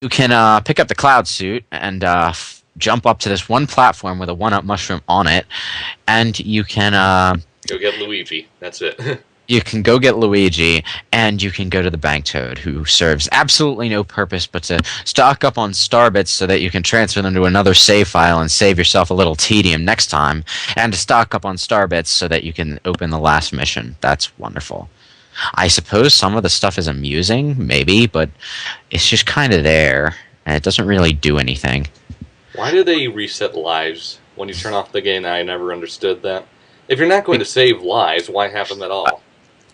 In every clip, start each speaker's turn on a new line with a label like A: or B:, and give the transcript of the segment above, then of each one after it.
A: you can pick up the cloud suit and jump up to this one platform with a one-up mushroom on it, and you can
B: Go get Luigi. That's it.
A: you can go get Luigi, and you can go to the Bank Toad, who serves absolutely no purpose but to stock up on star bits so that you can transfer them to another save file and save yourself a little tedium next time, and to stock up on star bits so that you can open the last mission. That's wonderful. I suppose some of the stuff is amusing, maybe, but it's just kind of there, and it doesn't really do anything.
B: Why do they reset lives when you turn off the game? I never understood that. If you're not going to save lives, why have them at all?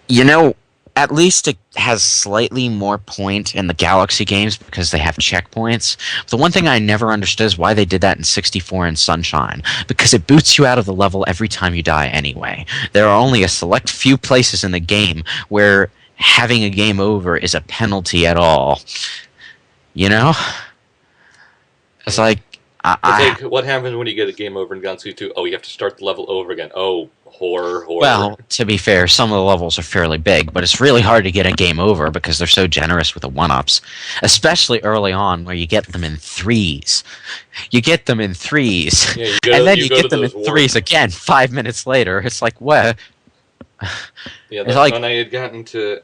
A: You know, at least it has slightly more point in the Galaxy games because they have checkpoints. The one thing I never understood is why they did that in 64 and Sunshine, because it boots you out of the level every time you die anyway. There are only a select few places in the game where having a game over is a penalty at all. You know? It's like...
B: It's like, what happens when you get a game over in Galaxy 2? Oh, you have to start the level over again. Oh, horror.
A: Well, to be fair, some of the levels are fairly big, but it's really hard to get a game over because they're so generous with the one-ups, especially early on where you get them in threes. You get them in threes,
B: yeah,
A: and then you get them in threes again 5 minutes later. It's like, what?
B: Yeah, when I had gotten to...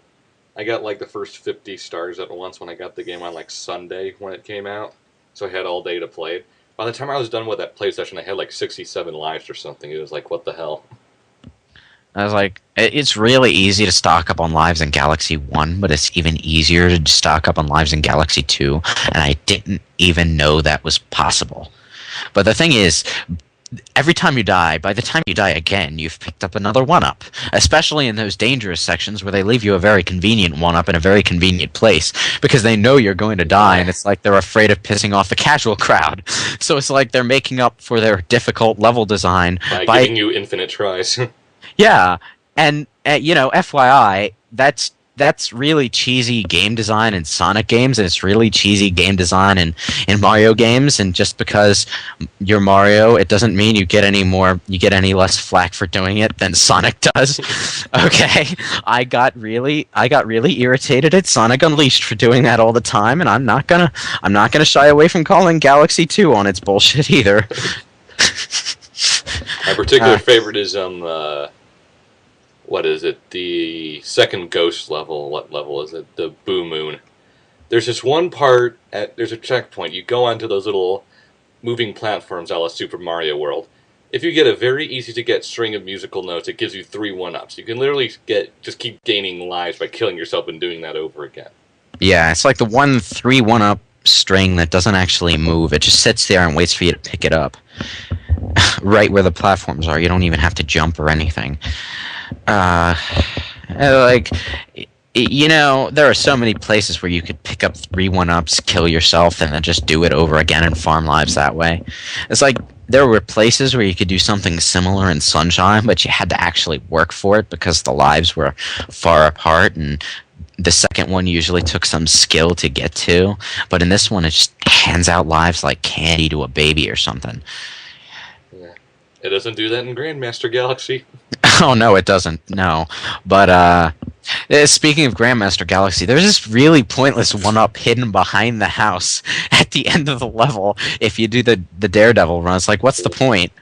B: I got like the first 50 stars at once when I got the game on like Sunday when it came out, so I had all day to play it. By the time I was done with that play session, I had like 67 lives or something. It was like, what the hell?
A: I was like, it's really easy to stock up on lives in Galaxy 1, but it's even easier to stock up on lives in Galaxy 2, and I didn't even know that was possible. But the thing is, every time you die, by the time you die again, you've picked up another one-up, especially in those dangerous sections where they leave you a very convenient one-up in a very convenient place because they know you're going to die, and it's like they're afraid of pissing off the casual crowd. So it's like they're making up for their difficult level design
B: by giving you infinite tries.
A: Yeah, and FYI, that's really cheesy game design in Sonic games, and it's really cheesy game design in Mario games. And just because you're Mario, it doesn't mean you get any less flack for doing it than Sonic does. Okay, I got really irritated at Sonic Unleashed for doing that all the time, and I'm not gonna shy away from calling Galaxy 2 on its bullshit either.
B: My particular favorite is what is it? The second ghost level. What level is it? The Boo Moon. There's this one part there's a checkpoint. You go onto those little moving platforms a la Super Mario World. If you get a very easy to get string of musical notes, it gives you 3 1-ups. You can literally just keep gaining lives by killing yourself and doing that over again.
A: Yeah, it's like the 3 1-up string that doesn't actually move. It just sits there and waits for you to pick it up. Right where the platforms are. You don't even have to jump or anything. There are so many places where you could pick up 3 1-ups, kill yourself, and then just do it over again and farm lives that way. It's like there were places where you could do something similar in Sunshine, but you had to actually work for it because the lives were far apart, and the second one usually took some skill to get to. But in this one, it just hands out lives like candy to a baby or something.
B: Yeah. It doesn't do that in Grandmaster Galaxy.
A: Oh, no, it doesn't. No. But, speaking of Grandmaster Galaxy, there's this really pointless one-up hidden behind the house at the end of the level if you do the Daredevil run. It's like, what's the point?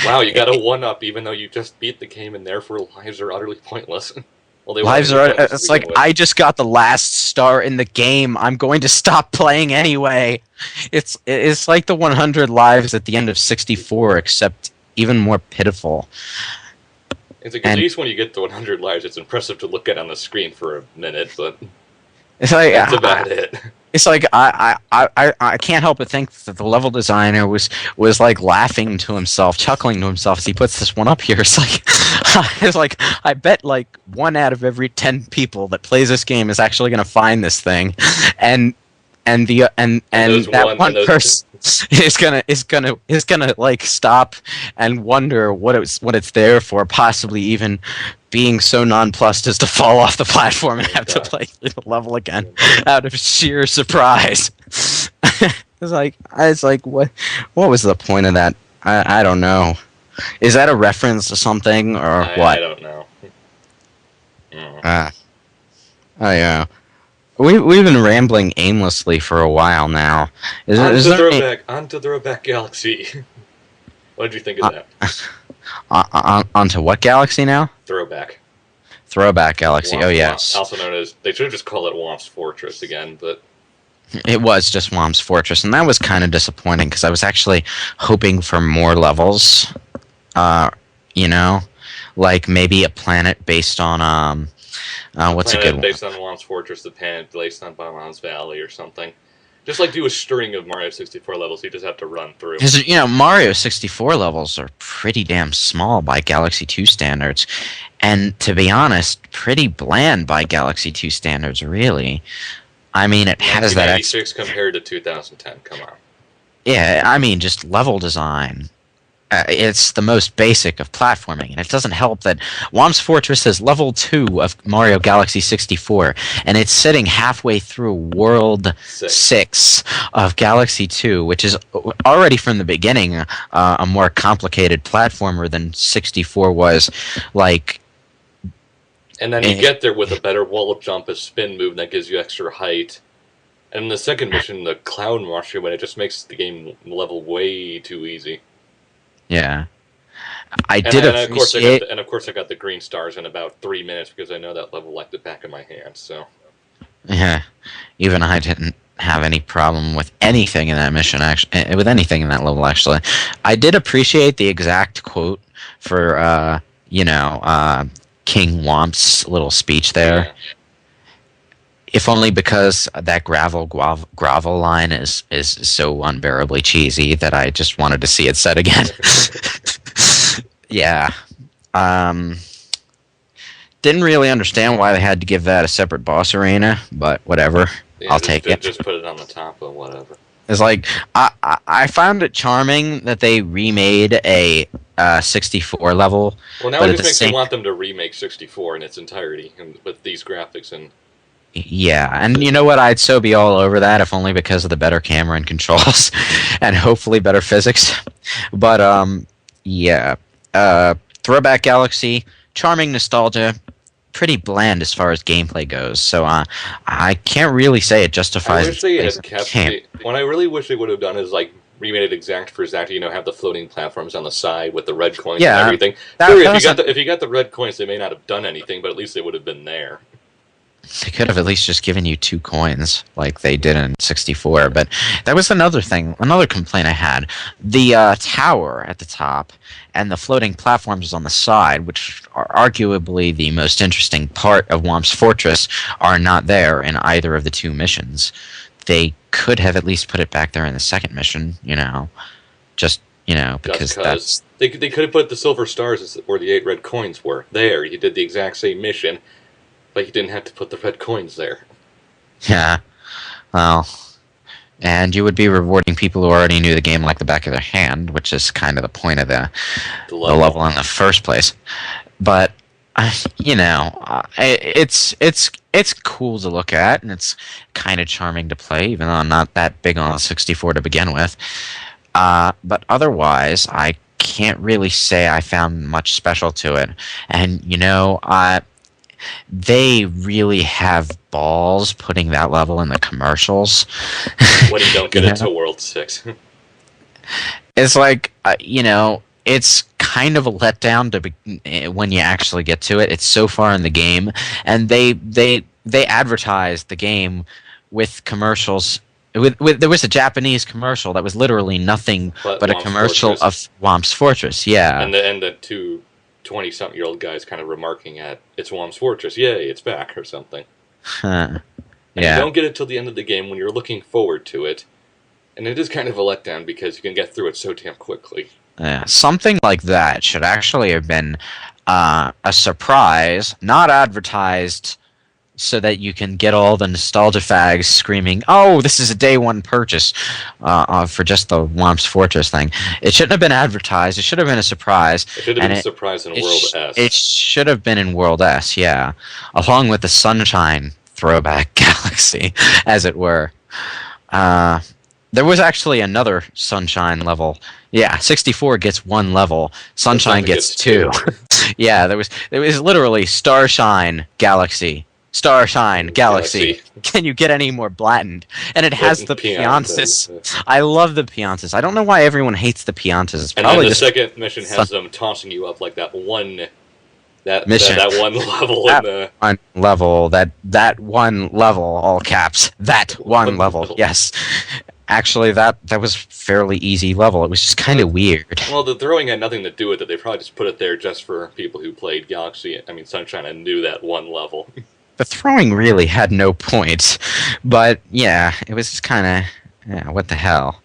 B: Wow, you got a one-up even though you just beat the game and therefore lives are utterly pointless. Well,
A: it's like, I just got the last star in the game. I'm going to stop playing anyway. It's like the 100 lives at the end of 64, except even more pitiful.
B: It's like, at least when you get to 100 lives, it's impressive to look at on the screen for a minute, but
A: it's like,
B: that's about it.
A: It's like I can't help but think that the level designer was like laughing to himself, chuckling to himself as he puts this one up here. It's like I bet like 1 out of every 10 people that plays this game is actually going to find this thing, and that one person is gonna like stop and wonder what it's there for, possibly even being so nonplussed as to fall off the platform and have to play through the level again out of sheer surprise. It's like what was the point of that? I don't know. Is that a reference to something or what?
B: I don't know.
A: Oh yeah. we've been rambling aimlessly for a while now. Is there any
B: On to Throwback Galaxy. What did you think of that?
A: onto what galaxy now?
B: Throwback.
A: Throwback Galaxy. Oh yes,
B: Also known as, they should have just called it Womp's Fortress again, but
A: it was just Wom's Fortress, and that was kind of disappointing because I was actually hoping for more levels. Uh, you know, like maybe a planet based on what's a good one?
B: based on Womp's Fortress, the planet based on Bob-Omb's Valley or something. Just like do a string of Mario 64 levels you just have to run through.
A: Because Mario 64 levels are pretty damn small by Galaxy 2 standards, and to be honest, pretty bland by Galaxy 2 standards. Really, I mean, it has that.
B: 1986 compared to 2010. Come on.
A: Yeah, I mean, just level design. It's the most basic of platforming, and it doesn't help that Wom's Fortress is level 2 of Mario Galaxy 64, and it's sitting halfway through World 6 of Galaxy 2, which is already from the beginning a more complicated platformer than 64 was. Like,
B: and then you get there with a better wall jump, a spin move that gives you extra height. And in the second mission, the clown mushroom, it just makes the game level way too easy.
A: Yeah,
B: and of course I got the green stars in about 3 minutes because I know that level like the back of my hand. So
A: yeah, even I didn't have any problem with anything in that mission. Actually, with anything in that level, actually, I did appreciate the exact quote for King Womp's little speech there. Yeah. If only because that grovel line is so unbearably cheesy that I just wanted to see it said again. Yeah. Didn't really understand why they had to give that a separate boss arena, but whatever.
B: Yeah, I'll take it. Just put it on the top of whatever.
A: It's like, I found it charming that they remade a 64 level.
B: Well, now it just makes me want them to remake 64 in its entirety with these graphics and...
A: Yeah, and you know what? I'd so be all over that if only because of the better camera and controls, and hopefully better physics. But yeah, Throwback Galaxy, charming nostalgia, pretty bland as far as gameplay goes. So I can't really say it justifies.
B: I wish they had kept what I really wish they would have done is like remade it exact for exact. Have the floating platforms on the side with the red coins and everything. If you got the red coins, they may not have done anything, but at least they would have been there.
A: They could have at least just given you 2 coins like they did in 64. But that was another complaint I had. The tower at the top and the floating platforms on the side, which are arguably the most interesting part of Womp's Fortress, are not there in either of the 2 missions. They could have at least put it back there in the second mission, because
B: they could have put the silver stars where the 8 red coins were. There, you did the exact same mission. But you didn't have to put the red coins there.
A: Yeah. Well, and you would be rewarding people who already knew the game like the back of their hand, which is kind of the point of the level in the first place. But it's cool to look at, and it's kind of charming to play, even though I'm not that big on 64 to begin with. But otherwise, I can't really say I found much special to it. And they really have balls putting that level in the commercials.
B: When you don't get it to World 6.
A: It's like, it's kind of a letdown when you actually get to it. It's so far in the game, and they advertised the game with commercials. There was a Japanese commercial that was literally nothing but a commercial of Womp's Fortress. Yeah,
B: and the 2 20-something-year-old guys kind of remarking at, it's Womp's Fortress, yay, it's back, or something.
A: Huh.
B: And you don't get it till the end of the game when you're looking forward to it. And it is kind of a letdown because you can get through it so damn quickly.
A: Yeah, something like that should actually have been a surprise, not advertised so that you can get all the nostalgia fags screaming, "Oh, this is a day one purchase for just the Womp's Fortress thing." It shouldn't have been advertised. It should have been a surprise.
B: It should have been a surprise in World S.
A: It should have been in World S, yeah, along with the Sunshine Throwback Galaxy, as it were. There was actually another Sunshine level. Yeah, 64 gets 1 level. Sunshine gets 2. Yeah, there was literally Starshine Galaxy. Starshine Galaxy. Can you get any more blatanted? And it has the Piantas. I love the Piantas. I don't know why everyone hates the Piantas. It's
B: And
A: probably
B: then the
A: just
B: second mission has them tossing you up like that one
A: mission.
B: That one level
A: that
B: in the
A: one level. That one level. All caps. That one level. Yes. Actually, that was fairly easy level. It was just kind of weird.
B: Well, the throwing had nothing to do with it. They probably just put it there just for people who played Sunshine and knew that one level.
A: The throwing really had no point, but yeah, it was just kind of what the hell.